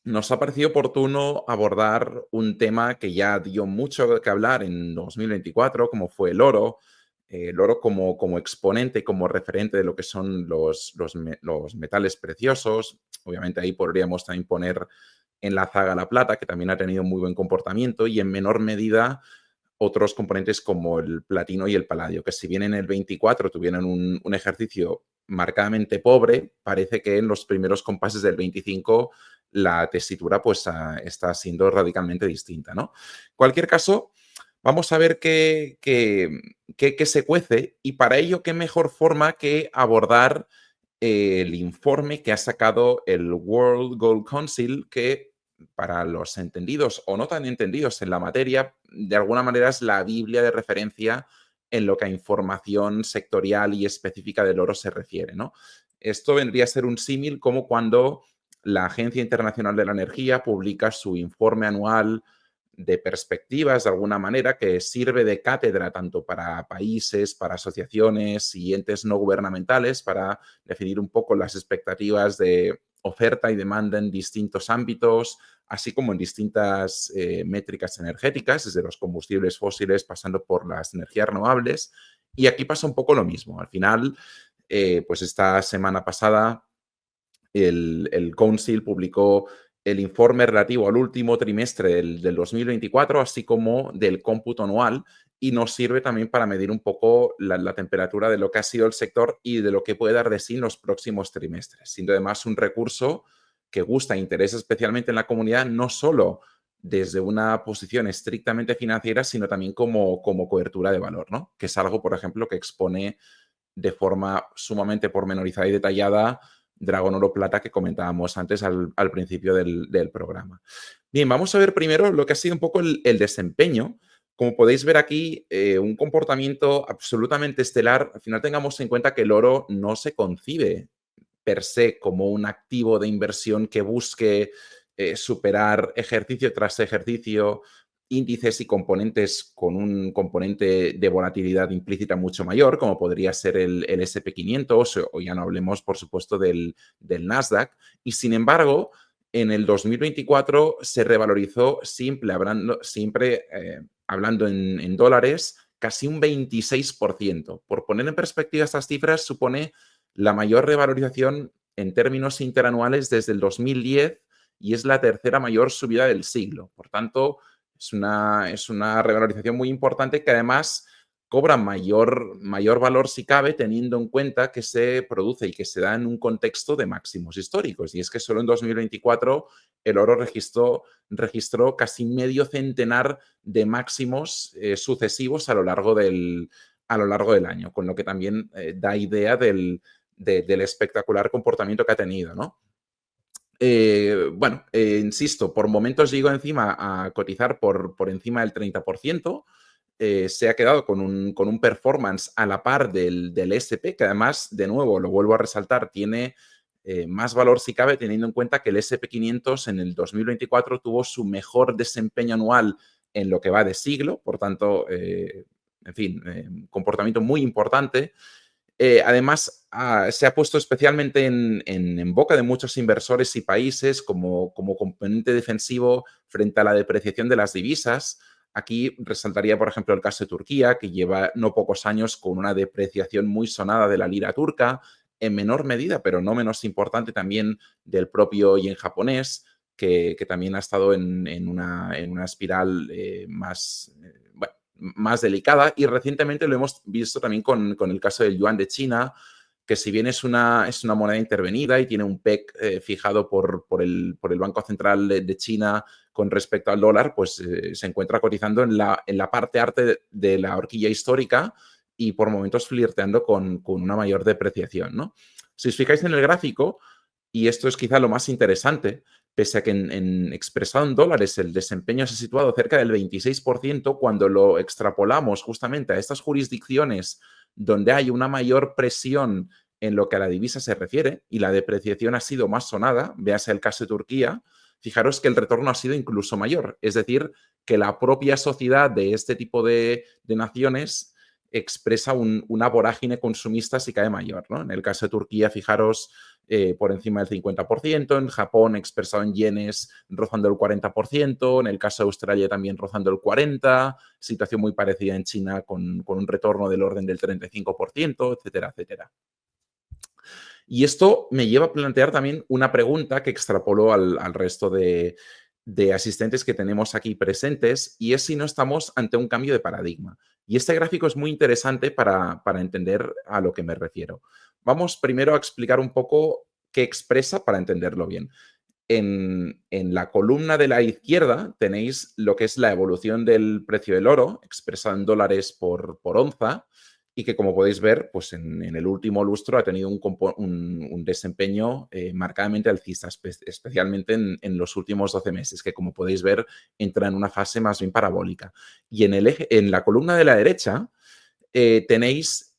nos ha parecido oportuno abordar un tema que ya dio mucho que hablar en 2024, como fue el oro como exponente, como referente de lo que son los metales preciosos. Obviamente ahí podríamos también poner en la zaga la plata, que también ha tenido muy buen comportamiento, y en menor medida otros componentes como el platino y el paladio, que si bien en el 24 tuvieron un ejercicio marcadamente pobre, parece que en los primeros compases del 25 la tesitura pues está siendo radicalmente distinta, ¿no? En cualquier caso, vamos a ver qué se cuece, y para ello qué mejor forma que abordar el informe que ha sacado el World Gold Council, que para los entendidos o no tan entendidos en la materia, de alguna manera es la Biblia de referencia en lo que a información sectorial y específica del oro se refiere, ¿no? Esto vendría a ser un símil como cuando la Agencia Internacional de la Energía publica su informe anual de perspectivas, de alguna manera, que sirve de cátedra tanto para países, para asociaciones y entes no gubernamentales, para definir un poco las expectativas de oferta y demanda en distintos ámbitos, así como en distintas métricas energéticas, desde los combustibles fósiles pasando por las energías renovables. Y aquí pasa un poco lo mismo. Al final, pues esta semana pasada el Council publicó el informe relativo al último trimestre del 2024, así como del cómputo anual, y nos sirve también para medir un poco la temperatura de lo que ha sido el sector y de lo que puede dar de sí en los próximos trimestres, siendo además un recurso que gusta e interesa especialmente en la comunidad, no solo desde una posición estrictamente financiera, sino también como cobertura de valor, ¿no? Que es algo, por ejemplo, que expone de forma sumamente pormenorizada y detallada Dragón Oro Plata que comentábamos antes al principio del programa. Bien, vamos a ver primero lo que ha sido un poco el desempeño. Como podéis ver aquí, un comportamiento absolutamente estelar. Al final tengamos en cuenta que el oro no se concibe per se como un activo de inversión que busque superar ejercicio tras ejercicio índices y componentes con un componente de volatilidad implícita mucho mayor, como podría ser el SP500, o ya no hablemos, por supuesto, del Nasdaq. Y sin embargo, en el 2024 se revalorizó siempre hablando en dólares, casi un 26%. Por poner en perspectiva estas cifras, supone la mayor revalorización en términos interanuales desde el 2010 y es la tercera mayor subida del siglo. Por tanto, es una revalorización muy importante que además cobra mayor valor si cabe, teniendo en cuenta que se produce y que se da en un contexto de máximos históricos. Y es que solo en 2024 el oro registró casi medio centenar de máximos sucesivos a lo largo del año, con lo que también da idea del espectacular comportamiento que ha tenido, ¿no? Bueno, insisto, por momentos llegó encima a cotizar por encima del 30%. Se ha quedado con un performance a la par del SP, que además, de nuevo, lo vuelvo a resaltar, tiene más valor si cabe, teniendo en cuenta que el SP500 en el 2024 tuvo su mejor desempeño anual en lo que va de siglo, por tanto, en fin, comportamiento muy importante. Además, se ha puesto especialmente en boca de muchos inversores y países como componente defensivo frente a la depreciación de las divisas. Aquí resaltaría, por ejemplo, el caso de Turquía, que lleva no pocos años con una depreciación muy sonada de la lira turca, en menor medida, pero no menos importante también del propio yen japonés, que también ha estado en una espiral bueno, más delicada, y recientemente lo hemos visto también con el caso del yuan de China, que si bien es una moneda intervenida y tiene un PEC fijado por el Banco Central de China con respecto al dólar, pues se encuentra cotizando en la parte arte de la horquilla histórica y por momentos flirteando con una mayor depreciación, ¿no? Si os fijáis en el gráfico, y esto es quizá lo más interesante, pese a que expresado en dólares el desempeño se ha situado cerca del 26%, cuando lo extrapolamos justamente a estas jurisdicciones donde hay una mayor presión en lo que a la divisa se refiere y la depreciación ha sido más sonada, véase el caso de Turquía, fijaros que el retorno ha sido incluso mayor. Es decir, que la propia sociedad de este tipo de naciones expresa una vorágine consumista si cae mayor, ¿no? En el caso de Turquía, fijaros, por encima del 50%, en Japón expresado en yenes rozando el 40%, en el caso de Australia también rozando el 40%, situación muy parecida en China con un retorno del orden del 35%, etcétera, etcétera. Y esto me lleva a plantear también una pregunta que extrapolo al resto de asistentes que tenemos aquí presentes, y es si no estamos ante un cambio de paradigma. Y este gráfico es muy interesante para entender a lo que me refiero. Vamos primero a explicar un poco qué expresa para entenderlo bien. En la columna de la izquierda tenéis lo que es la evolución del precio del oro, expresado en dólares por onza, y que, como podéis ver, pues en el último lustro ha tenido un desempeño marcadamente alcista, especialmente en los últimos 12 meses, que, como podéis ver, entra en una fase más bien parabólica. Y en la columna de la derecha tenéis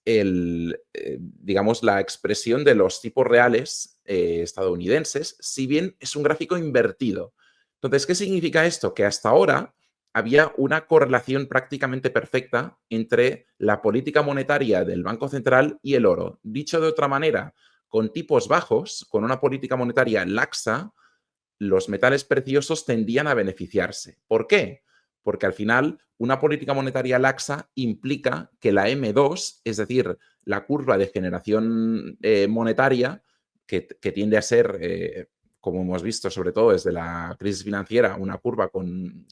digamos, la expresión de los tipos reales estadounidenses, si bien es un gráfico invertido. Entonces, ¿qué significa esto? Que hasta ahora había una correlación prácticamente perfecta entre la política monetaria del Banco Central y el oro. Dicho de otra manera, con tipos bajos, con una política monetaria laxa, los metales preciosos tendían a beneficiarse. ¿Por qué? Porque al final una política monetaria laxa implica que la M2, es decir, la curva de generación monetaria, que tiende a ser, como hemos visto sobre todo desde la crisis financiera, una curva en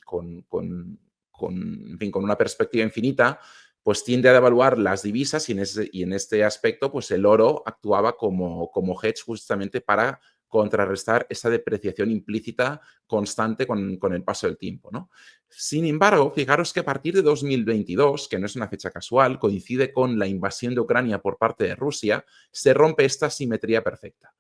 fin, con una perspectiva infinita, pues tiende a devaluar las divisas, y en este aspecto pues el oro actuaba como hedge justamente para contrarrestar esa depreciación implícita constante con el paso del tiempo, ¿no? Sin embargo, fijaros que a partir de 2022, que no es una fecha casual, coincide con la invasión de Ucrania por parte de Rusia, se rompe esta simetría perfecta.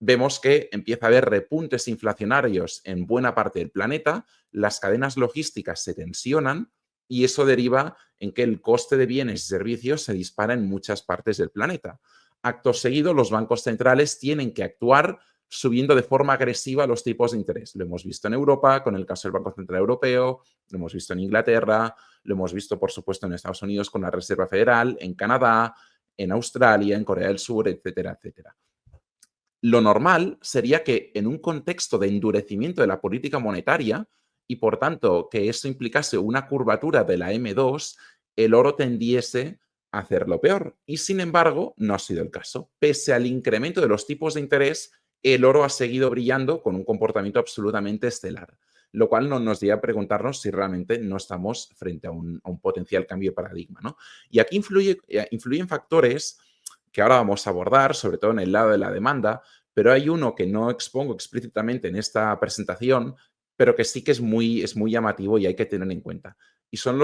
Vemos que empieza a haber repuntes inflacionarios en buena parte del planeta, las cadenas logísticas se tensionan y eso deriva en que el coste de bienes y servicios se dispara en muchas partes del planeta. Acto seguido, los bancos centrales tienen que actuar subiendo de forma agresiva los tipos de interés. Lo hemos visto en Europa con el caso del Banco Central Europeo, lo hemos visto en Inglaterra, lo hemos visto, por supuesto, en Estados Unidos con la Reserva Federal, en Canadá, en Australia, en Corea del Sur, etcétera, etcétera. Lo normal sería que, en un contexto de endurecimiento de la política monetaria y, por tanto, que eso implicase una curvatura de la M2, el oro tendiese a hacerlo peor. Y, sin embargo, no ha sido el caso. Pese al incremento de los tipos de interés, el oro ha seguido brillando con un comportamiento absolutamente estelar, lo cual nos lleva a preguntarnos si realmente no estamos frente a un potencial cambio de paradigma, ¿no? Y aquí influyen factores que ahora vamos a abordar, sobre todo en el lado de la demanda, pero hay uno que no expongo explícitamente en esta presentación, pero que sí que es muy llamativo y hay que tener en cuenta. Y son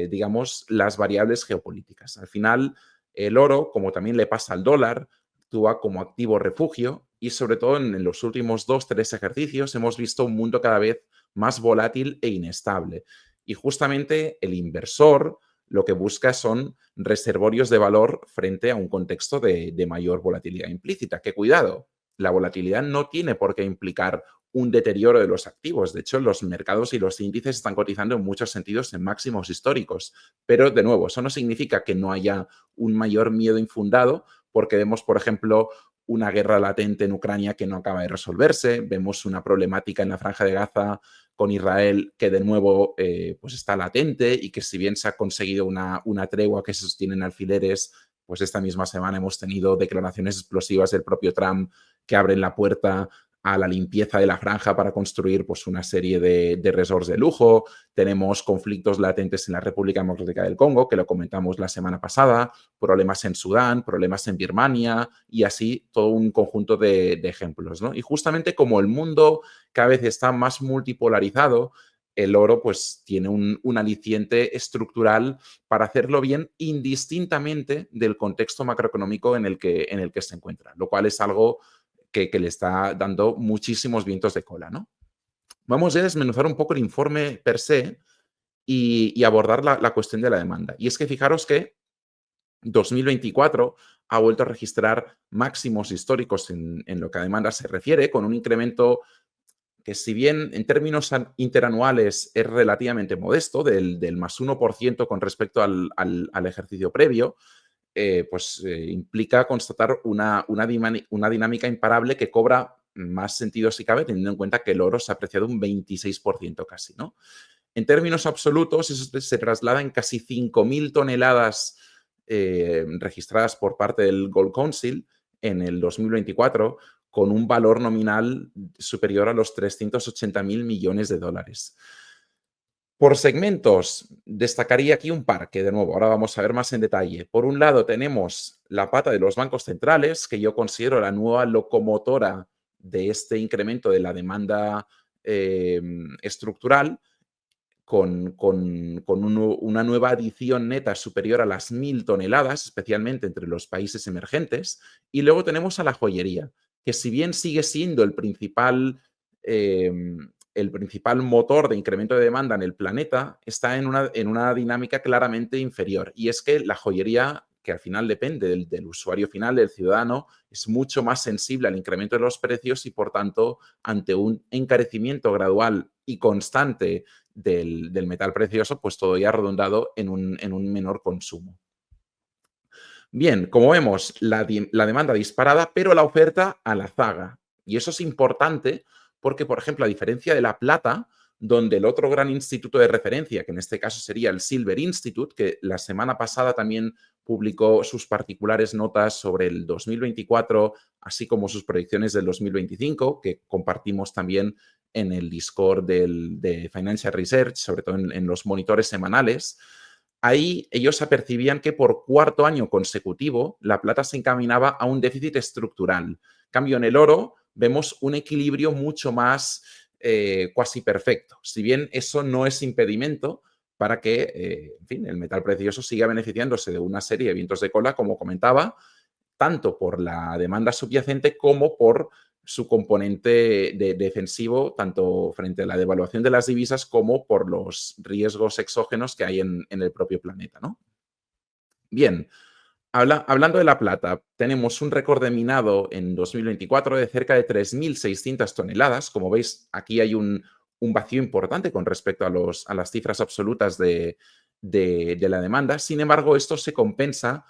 digamos, las variables geopolíticas. Al final, el oro, como también le pasa al dólar, actúa como activo refugio, y sobre todo en los últimos 2-3 ejercicios hemos visto un mundo cada vez más volátil e inestable. Y justamente el inversor lo que busca son reservorios de valor frente a un contexto de mayor volatilidad implícita. Que, cuidado, la volatilidad no tiene por qué implicar un deterioro de los activos. De hecho, los mercados y los índices están cotizando en muchos sentidos en máximos históricos. Pero, de nuevo, eso no significa que no haya un mayor miedo infundado, porque vemos, por ejemplo, una guerra latente en Ucrania que no acaba de resolverse, vemos una problemática en la Franja de Gaza con Israel que, de nuevo, pues está latente, y que, si bien se ha conseguido una tregua que se sostiene en alfileres, pues esta misma semana hemos tenido declaraciones explosivas del propio Trump que abren la puerta a la limpieza de la franja para construir pues una serie de resorts de lujo. Tenemos conflictos latentes en la República Democrática del Congo, que lo comentamos la semana pasada, problemas en Sudán, problemas en Birmania, y así todo un conjunto de ejemplos, ¿no? Y justamente como el mundo cada vez está más multipolarizado, el oro pues tiene un aliciente estructural para hacerlo bien, indistintamente del contexto macroeconómico en el que se encuentra, lo cual es algo que le está dando muchísimos vientos de cola, ¿no? Vamos a desmenuzar un poco el informe per se y abordar la cuestión de la demanda. Y es que fijaros que 2024 ha vuelto a registrar máximos históricos en lo que a demanda se refiere, con un incremento que, si bien en términos interanuales es relativamente modesto, del más 1% con respecto al ejercicio previo, implica constatar una dinámica imparable que cobra más sentido si cabe, teniendo en cuenta que el oro se ha apreciado un 26% casi, ¿no? En términos absolutos, eso se traslada en casi 5.000 toneladas registradas por parte del Gold Council en el 2024, con un valor nominal superior a los 380.000 millones de dólares. Por segmentos, destacaría aquí un par, que de nuevo, ahora vamos a ver más en detalle. Por un lado, tenemos la pata de los bancos centrales, que yo considero la nueva locomotora de este incremento de la demanda estructural, con una nueva adición neta superior a las 1.000 toneladas, especialmente entre los países emergentes. Y luego tenemos a la joyería, que si bien sigue siendo eh, el principal motor de incremento de demanda en el planeta, está en una dinámica claramente inferior. Y es que la joyería, que al final depende del usuario final, del ciudadano, es mucho más sensible al incremento de los precios y, por tanto, ante un encarecimiento gradual y constante del metal precioso, pues todo ya ha redundado en un menor consumo. Bien, como vemos, la demanda disparada, pero la oferta a la zaga. Y eso es importante porque, por ejemplo, a diferencia de la plata, donde el otro gran instituto de referencia, que en este caso sería el Silver Institute, que la semana pasada también publicó sus particulares notas sobre el 2024, así como sus proyecciones del 2025, que compartimos también en el Discord de Financial Research, sobre todo en los monitores semanales. Ahí ellos apercibían que por cuarto año consecutivo la plata se encaminaba a un déficit estructural. En cambio, en el oro vemos un equilibrio mucho más cuasi perfecto. Si bien eso no es impedimento para que, en fin, el metal precioso siga beneficiándose de una serie de vientos de cola, como comentaba, tanto por la demanda subyacente como por su componente defensivo, tanto frente a la devaluación de las divisas como por los riesgos exógenos que hay en el propio planeta, ¿no? Bien, hablando de la plata, tenemos un récord de minado en 2024 de cerca de 3.600 toneladas. Como veis, aquí hay un vacío importante con respecto a las cifras absolutas de la demanda. Sin embargo, esto se compensa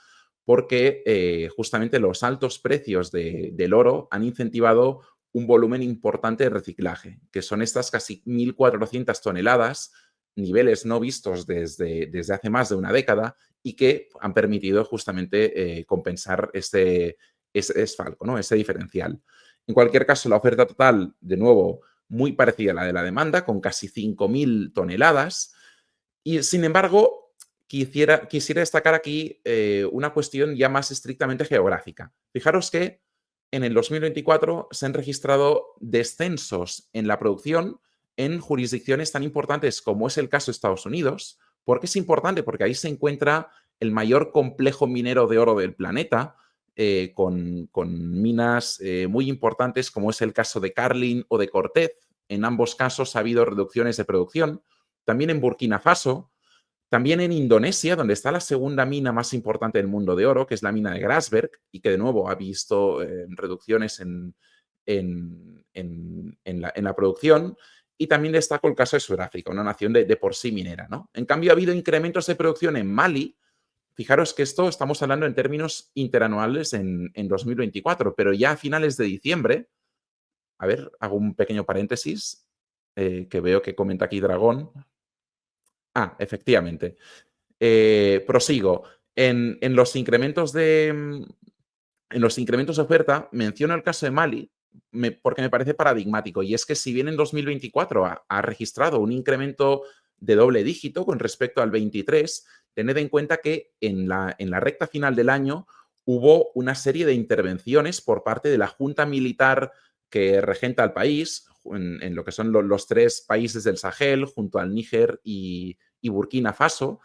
porque justamente los altos precios del oro han incentivado un volumen importante de reciclaje, que son estas casi 1.400 toneladas, niveles no vistos desde hace más de una década, y que han permitido justamente compensar ese desfalco, ¿no? Ese diferencial. En cualquier caso, la oferta total, de nuevo, muy parecida a la de la demanda, con casi 5.000 toneladas. Y, sin embargo, quisiera destacar aquí una cuestión ya más estrictamente geográfica. Fijaros que en el 2024 se han registrado descensos en la producción en jurisdicciones tan importantes como es el caso de Estados Unidos. ¿Por qué es importante? Porque ahí se encuentra el mayor complejo minero de oro del planeta, con minas muy importantes, como es el caso de Carlin o de Cortez. En ambos casos ha habido reducciones de producción. También en Burkina Faso, también en Indonesia, donde está la segunda mina más importante del mundo de oro, que es la mina de Grasberg, y que de nuevo ha visto reducciones en la producción. Y también destaco el caso de Sudáfrica, una nación de por sí minera, ¿no? En cambio, ha habido incrementos de producción en Mali. Fijaros que esto estamos hablando en términos interanuales en 2024, pero ya a finales de diciembre, a ver, hago un pequeño paréntesis, que veo que comenta aquí Dragón. Efectivamente. Prosigo. En los incrementos en los incrementos de oferta, menciono el caso de Mali porque me parece paradigmático. Y es que si bien en 2024 ha registrado un incremento de doble dígito con respecto al 23, tened en cuenta que en la recta final del año hubo una serie de intervenciones por parte de la Junta Militar que regenta el país, en lo que son los tres países del Sahel, junto al Níger y Burkina Faso,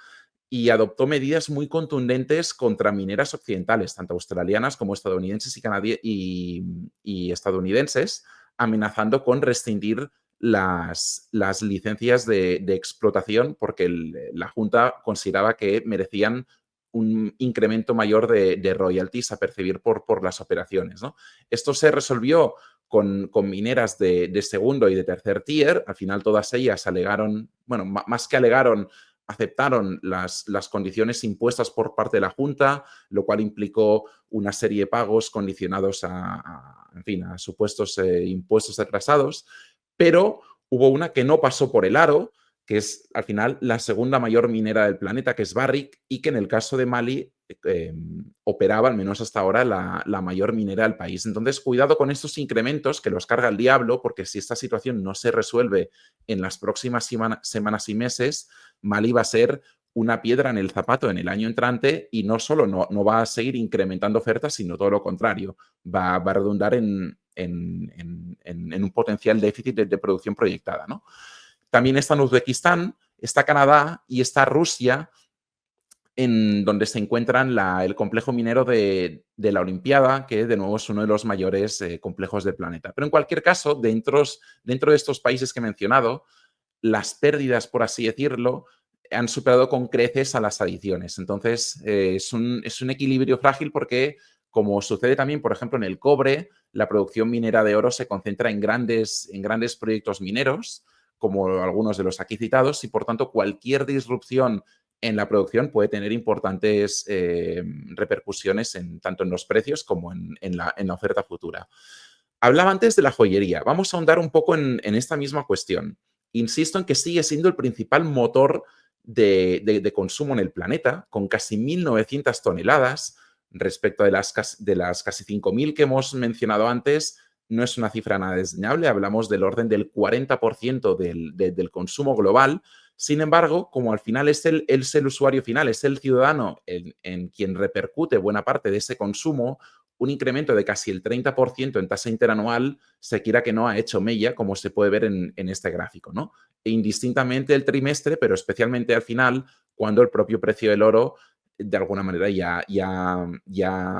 y adoptó medidas muy contundentes contra mineras occidentales, tanto australianas como estadounidenses y estadounidenses, amenazando con rescindir las licencias de explotación porque la Junta consideraba que merecían un incremento mayor de royalties a percibir por las operaciones, ¿no? Esto se resolvió con mineras de segundo y de tercer tier. Al final todas ellas alegaron, bueno, más que alegaron, aceptaron las condiciones impuestas por parte de la Junta, lo cual implicó una serie de pagos condicionados en fin, a supuestos impuestos atrasados, pero hubo una que no pasó por el aro, que es al final la segunda mayor minera del planeta, que es Barrick, y que en el caso de Mali operaba, al menos hasta ahora, la mayor minera del país. Entonces, cuidado con estos incrementos que los carga el diablo, porque si esta situación no se resuelve en las próximas semanas y meses, Mali va a ser una piedra en el zapato en el año entrante y no solo no va a seguir incrementando ofertas, sino todo lo contrario, va a redundar en un potencial déficit de producción proyectada, ¿no? También está en Uzbekistán, está Canadá y está Rusia, en donde se encuentran el complejo minero de la Olimpiada, que de nuevo es uno de los mayores complejos del planeta. Pero en cualquier caso, dentro de estos países que he mencionado, las pérdidas, por así decirlo, han superado con creces a las adiciones. Entonces, es un equilibrio frágil porque, como sucede también, por ejemplo, en el cobre, la producción minera de oro se concentra en grandes proyectos mineros, como algunos de los aquí citados, y por tanto cualquier disrupción en la producción puede tener importantes repercusiones tanto en los precios como en la oferta futura. Hablaba antes de la joyería. Vamos a ahondar un poco en esta misma cuestión. Insisto en que sigue siendo el principal motor de consumo en el planeta, con casi 1.900 toneladas respecto de las casi 5.000 que hemos mencionado antes. No es una cifra nada desdeñable, hablamos del orden del 40% del consumo global. Sin embargo, como al final es el usuario final, es el ciudadano en quien repercute buena parte de ese consumo, un incremento de casi el 30% en tasa interanual se quiera que no ha hecho mella, como se puede ver en este gráfico, ¿no? E indistintamente el trimestre, pero especialmente al final, cuando el propio precio del oro de alguna manera ya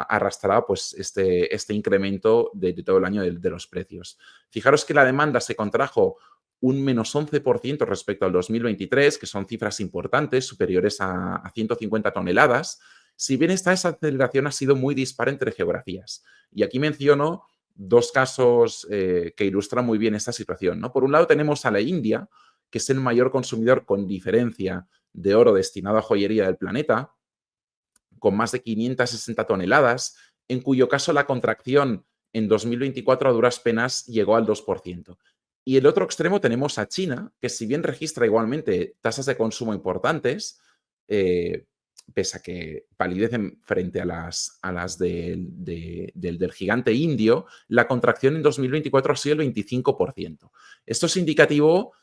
arrastraba pues, este incremento de todo el año de los precios. Fijaros que la demanda se contrajo un menos 11% respecto al 2023, que son cifras importantes, superiores a 150 toneladas, si bien esa aceleración ha sido muy dispar entre geografías. Y aquí menciono dos casos que ilustran muy bien esta situación, ¿no? Por un lado tenemos a la India, que es el mayor consumidor con diferencia de oro destinado a joyería del planeta, con más de 560 toneladas, en cuyo caso la contracción en 2024 a duras penas llegó al 2%. Y el otro extremo tenemos a China, que si bien registra igualmente tasas de consumo importantes, pese a que palidecen frente a las del gigante indio, la contracción en 2024 ha sido el 25%. Esto es indicativo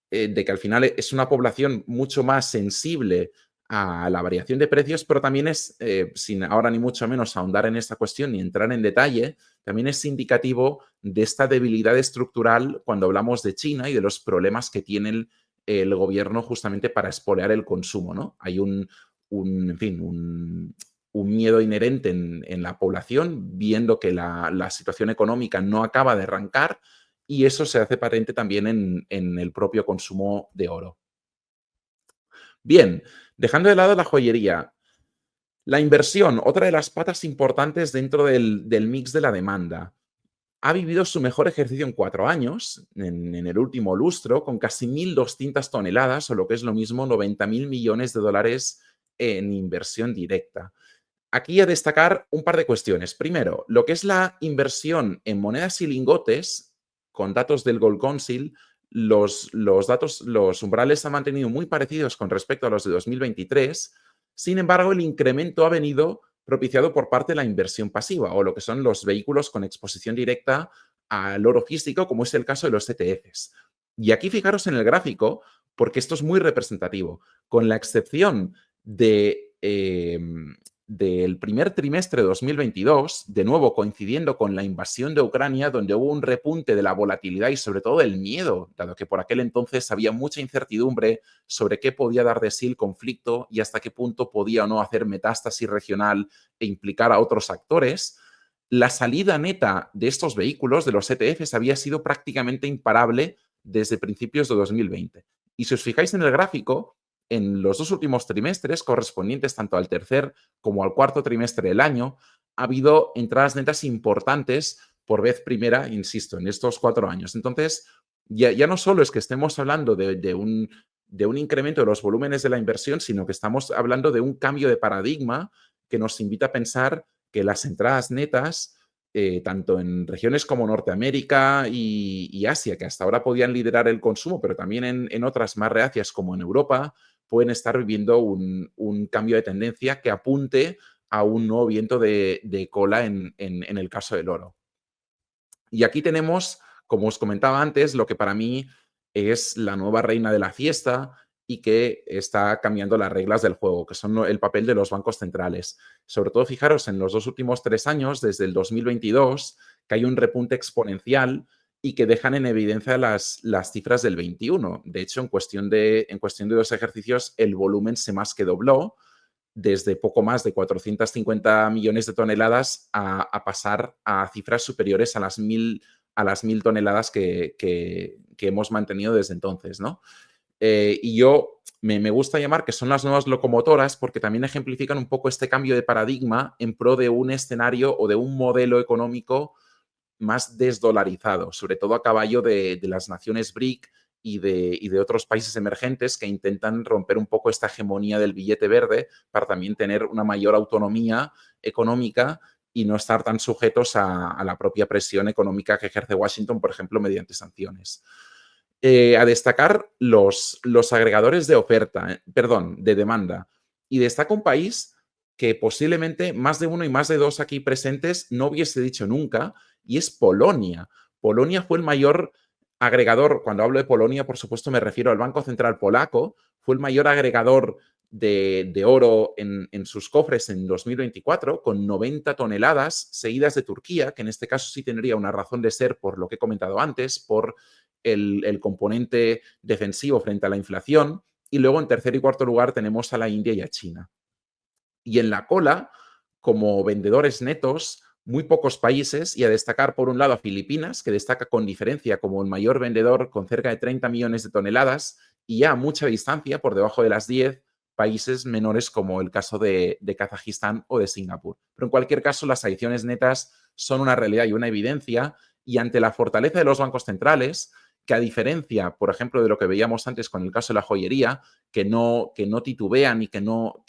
de que al final es una población mucho más sensible a la variación de precios, pero también es, sin ahora ni mucho menos ahondar en esta cuestión ni entrar en detalle, también es indicativo de esta debilidad estructural cuando hablamos de China y de los problemas que tiene el gobierno justamente para espolear el consumo, ¿no? Hay en fin, un miedo inherente en la población, viendo que la situación económica no acaba de arrancar, y eso se hace patente también en el propio consumo de oro. Bien, dejando de lado la joyería, la inversión, otra de las patas importantes dentro del mix de la demanda, ha vivido su mejor ejercicio en 4 años, en el último lustro, con casi 1.200 toneladas, o lo que es lo mismo, 90.000 millones de dólares en inversión directa. Aquí a destacar un par de cuestiones. Primero, lo que es la inversión en monedas y lingotes, con datos del Gold Council, los umbrales se han mantenido muy parecidos con respecto a los de 2023. Sin embargo, el incremento ha venido propiciado por parte de la inversión pasiva, o lo que son los vehículos con exposición directa al oro físico, como es el caso de los ETFs. Y aquí fijaros en el gráfico, porque esto es muy representativo. Con la excepción del primer trimestre de 2022, de nuevo coincidiendo con la invasión de Ucrania, donde hubo un repunte de la volatilidad y sobre todo del miedo, dado que por aquel entonces había mucha incertidumbre sobre qué podía dar de sí el conflicto y hasta qué punto podía o no hacer metástasis regional e implicar a otros actores. La salida neta de estos vehículos, de los ETFs, había sido prácticamente imparable desde principios de 2020. Y si os fijáis en el gráfico, en los 2 últimos trimestres, correspondientes tanto al tercer como al cuarto trimestre del año, ha habido entradas netas importantes por vez primera, insisto, en estos 4 años. Entonces, ya no solo es que estemos hablando de de un incremento de los volúmenes de la inversión, sino que estamos hablando de un cambio de paradigma que nos invita a pensar que las entradas netas, tanto en regiones como Norteamérica y Asia, que hasta ahora podían liderar el consumo, pero también en otras más reacias como en Europa, pueden estar viviendo un cambio de tendencia que apunte a un nuevo viento de cola en el caso del oro. Y aquí tenemos, como os comentaba antes, lo que para mí es la nueva reina de la fiesta y que está cambiando las reglas del juego, que son el papel de los bancos centrales. Sobre todo, fijaros, en los 2 últimos 3 años, desde el 2022, que hay un repunte exponencial y que dejan en evidencia las cifras del 21. De hecho, en cuestión de 2 ejercicios, el volumen se más que dobló, desde poco más de 450 millones de toneladas a pasar a cifras superiores a las 1.000 toneladas que hemos mantenido desde entonces, ¿no? Y yo me gusta llamar que son las nuevas locomotoras porque también ejemplifican un poco este cambio de paradigma en pro de un escenario o de un modelo económico más desdolarizado, sobre todo a caballo de las naciones BRIC y de otros países emergentes que intentan romper un poco esta hegemonía del billete verde para también tener una mayor autonomía económica y no estar tan sujetos a la propia presión económica que ejerce Washington, por ejemplo, mediante sanciones. A destacar los agregadores de oferta, perdón, de demanda. Y destaca un país que posiblemente más de uno y más de dos aquí presentes no hubiese dicho nunca, y es Polonia. Polonia fue el mayor agregador, cuando hablo de Polonia, por supuesto, me refiero al Banco Central Polaco, fue el mayor agregador de oro en sus cofres en 2024, con 90 toneladas, seguidas de Turquía, que en este caso sí tendría una razón de ser por lo que he comentado antes, por el componente defensivo frente a la inflación. Y luego, en tercer y cuarto lugar, tenemos a la India y a China. Y en la cola, como vendedores netos, muy pocos países, y a destacar por un lado a Filipinas, que destaca con diferencia como el mayor vendedor con cerca de 30 millones de toneladas, y ya a mucha distancia, por debajo de las 10, países menores como el caso de Kazajistán o de Singapur. Pero en cualquier caso, las adiciones netas son una realidad y una evidencia, y ante la fortaleza de los bancos centrales, que a diferencia, por ejemplo, de lo que veíamos antes con el caso de la joyería, que no titubean y que no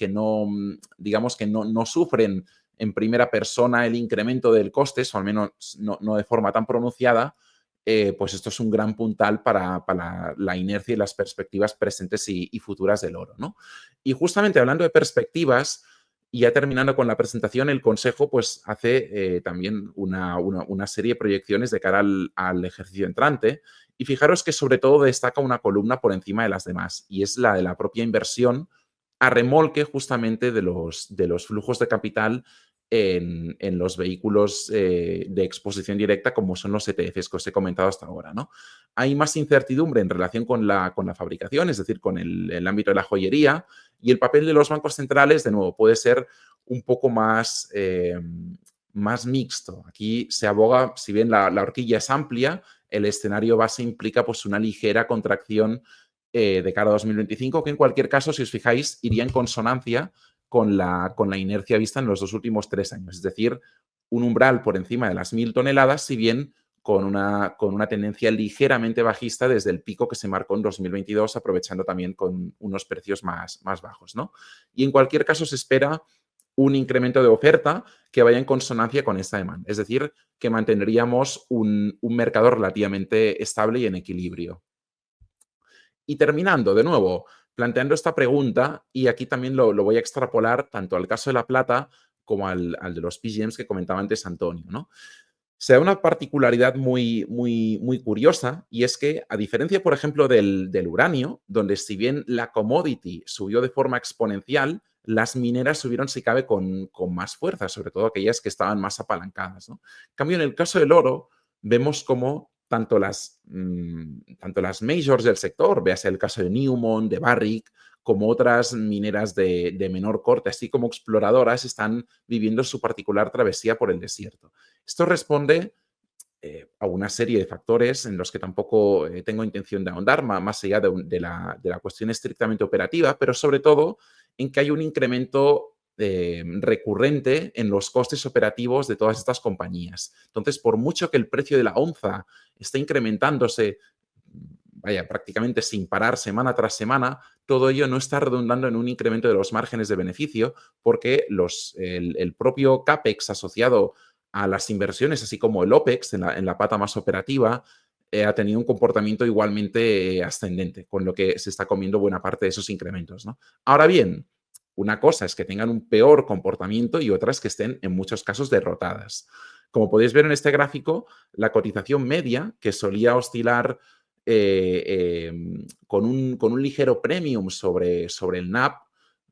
digamos, que no sufren en primera persona el incremento del coste, o al menos no de forma tan pronunciada, pues esto es un gran puntal para la inercia y las perspectivas presentes y futuras del oro, ¿no? Y justamente hablando de perspectivas, y ya terminando con la presentación, el Consejo pues hace también una serie de proyecciones de cara al ejercicio entrante. Y fijaros que sobre todo destaca una columna por encima de las demás, y es la de la propia inversión a remolque justamente de los flujos de capital en los vehículos de exposición directa como son los ETFs que os he comentado hasta ahora, ¿no? Hay más incertidumbre en relación con la fabricación, es decir, con el ámbito de la joyería, y el papel de los bancos centrales, de nuevo, puede ser un poco más mixto. Aquí se aboga, si bien la horquilla es amplia, el escenario base implica pues una ligera contracción de cara a 2025, que en cualquier caso, si os fijáis, iría en consonancia con la inercia vista en los 2 últimos 3 años. Es decir, un umbral por encima de las 1.000 toneladas, si bien con una tendencia ligeramente bajista desde el pico que se marcó en 2022, aprovechando también con unos precios más bajos, ¿no? Y en cualquier caso se espera un incremento de oferta que vaya en consonancia con esta demanda. Es decir, que mantendríamos un mercado relativamente estable y en equilibrio. Y terminando, de nuevo, planteando esta pregunta, y aquí también lo voy a extrapolar tanto al caso de la plata como al de los PGMs que comentaba antes Antonio, ¿no? Se da una particularidad muy, muy, muy curiosa, y es que, a diferencia, por ejemplo, del uranio, donde si bien la commodity subió de forma exponencial, las mineras subieron, si cabe, con más fuerza, sobre todo aquellas que estaban más apalancadas, ¿no? En cambio, en el caso del oro, vemos como tanto las majors del sector, véase el caso de Newmont, de Barrick, como otras mineras de menor corte, así como exploradoras, están viviendo su particular travesía por el desierto. Esto responde a una serie de factores en los que tampoco tengo intención de ahondar, más allá de la cuestión estrictamente operativa, pero sobre todo en que hay un incremento recurrente en los costes operativos de todas estas compañías. Entonces, por mucho que el precio de la onza esté incrementándose vaya, prácticamente sin parar semana tras semana, todo ello no está redundando en un incremento de los márgenes de beneficio porque el propio CAPEX asociado a las inversiones, así como el OPEX en la pata más operativa, ha tenido un comportamiento igualmente ascendente, con lo que se está comiendo buena parte de esos incrementos, ¿no? Ahora bien, una cosa es que tengan un peor comportamiento y otra es que estén en muchos casos derrotadas. Como podéis ver en este gráfico, la cotización media, que solía oscilar con un ligero premium sobre el NAP,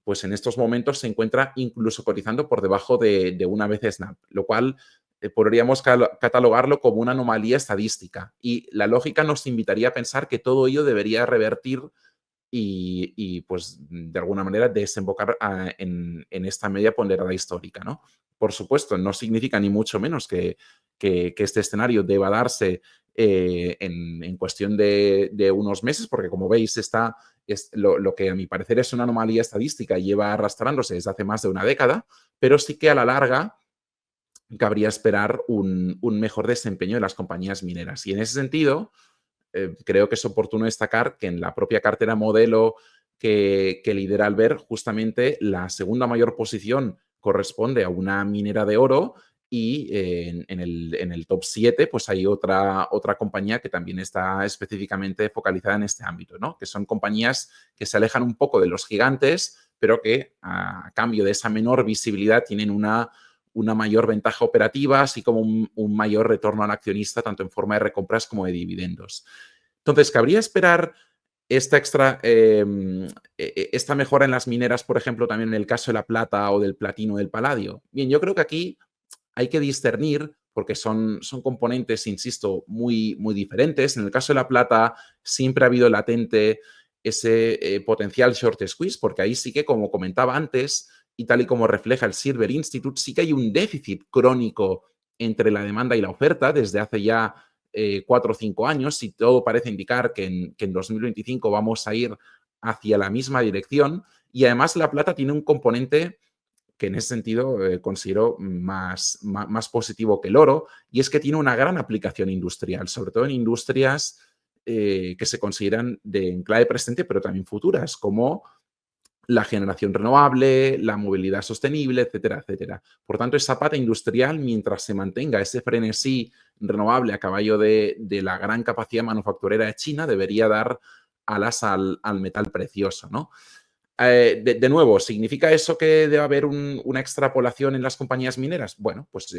pues en estos momentos se encuentra incluso cotizando por debajo de una vez Snap, lo cual podríamos catalogarlo como una anomalía estadística. Y la lógica nos invitaría a pensar que todo ello debería revertir pues, de alguna manera desembocar en esta media ponderada histórica, ¿no? Por supuesto, no significa ni mucho menos que este escenario deba darse en cuestión de unos meses, porque como veis, es lo que a mi parecer es una anomalía estadística y lleva arrastrándose desde hace más de una década, pero sí que a la larga cabría esperar un mejor desempeño de las compañías mineras. Y en ese sentido, creo que es oportuno destacar que en la propia cartera modelo que lidera Albert, justamente la segunda mayor posición corresponde a una minera de oro y en el top 7 pues hay otra compañía que también está específicamente focalizada en este ámbito, ¿no? Que son compañías que se alejan un poco de los gigantes, pero que a cambio de esa menor visibilidad tienen una mayor ventaja operativa, así como un mayor retorno al accionista, tanto en forma de recompras como de dividendos. Entonces, ¿cabría esperar esta mejora en las mineras, por ejemplo, también en el caso de la plata o del platino o del paladio? Bien, yo creo que aquí hay que discernir porque son componentes, insisto, muy diferentes. En el caso de la plata siempre ha habido latente ese potencial short squeeze, porque ahí sí que, como comentaba antes, y tal y como refleja el Silver Institute, sí que hay un déficit crónico entre la demanda y la oferta desde hace ya 4 o 5 años, y todo parece indicar que en 2025 vamos a ir hacia la misma dirección. Y además la plata tiene un componente que en ese sentido considero más positivo que el oro, y es que tiene una gran aplicación industrial, sobre todo en industrias que se consideran de enclave presente, pero también futuras, como la generación renovable, la movilidad sostenible, etcétera, etcétera. Por tanto, esa pata industrial, mientras se mantenga ese frenesí renovable a caballo de la gran capacidad manufacturera de China, debería dar alas al metal precioso, ¿no? De nuevo, ¿significa eso que debe haber una extrapolación en las compañías mineras? Bueno, pues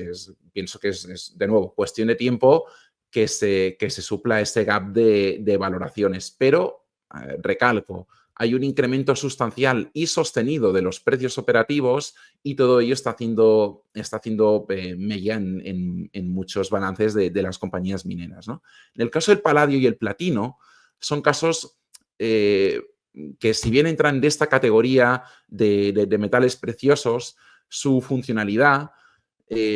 pienso que es, de nuevo, cuestión de tiempo que se supla ese gap de valoraciones. Pero, recalco, hay un incremento sustancial y sostenido de los precios operativos y todo ello está haciendo mella en muchos balances de las compañías mineras, ¿no? En el caso del paladio y el platino, son casos que si bien entran de esta categoría de metales preciosos, su funcionalidad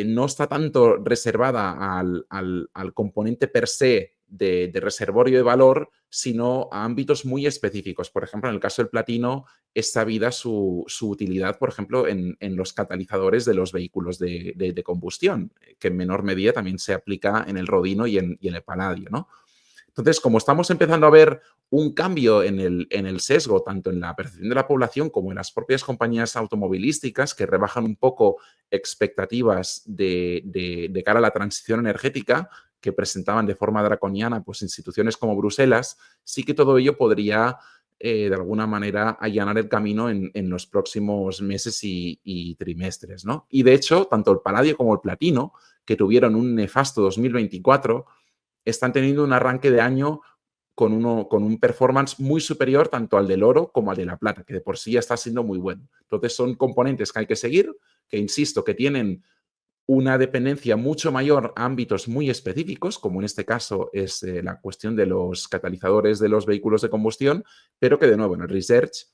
no está tanto reservada al componente per se de reservorio de valor, sino a ámbitos muy específicos. Por ejemplo, en el caso del platino, es sabida su utilidad, por ejemplo, en los catalizadores de los vehículos de combustión, que en menor medida también se aplica en el rodino y en el paladio, ¿no? Entonces, como estamos empezando a ver un cambio en el sesgo, tanto en la percepción de la población como en las propias compañías automovilísticas, que rebajan un poco expectativas de cara a la transición energética que presentaban de forma draconiana pues, instituciones como Bruselas, sí que todo ello podría, de alguna manera, allanar el camino en los próximos meses y trimestres, ¿no? Y, de hecho, tanto el paladio como el platino, que tuvieron un nefasto 2024, están teniendo un arranque de año con un performance muy superior tanto al del oro como al de la plata, que de por sí ya está siendo muy bueno. Entonces son componentes que hay que seguir, que insisto, que tienen una dependencia mucho mayor a ámbitos muy específicos, como en este caso es la cuestión de los catalizadores de los vehículos de combustión, pero que de nuevo en el research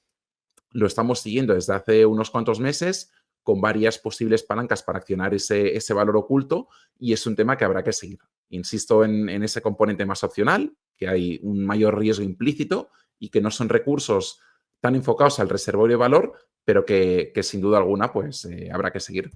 lo estamos siguiendo desde hace unos cuantos meses con varias posibles palancas para accionar ese valor oculto, y es un tema que habrá que seguir. Insisto en ese componente más opcional, que hay un mayor riesgo implícito y que no son recursos tan enfocados al reservorio de valor, pero que sin duda alguna pues habrá que seguir.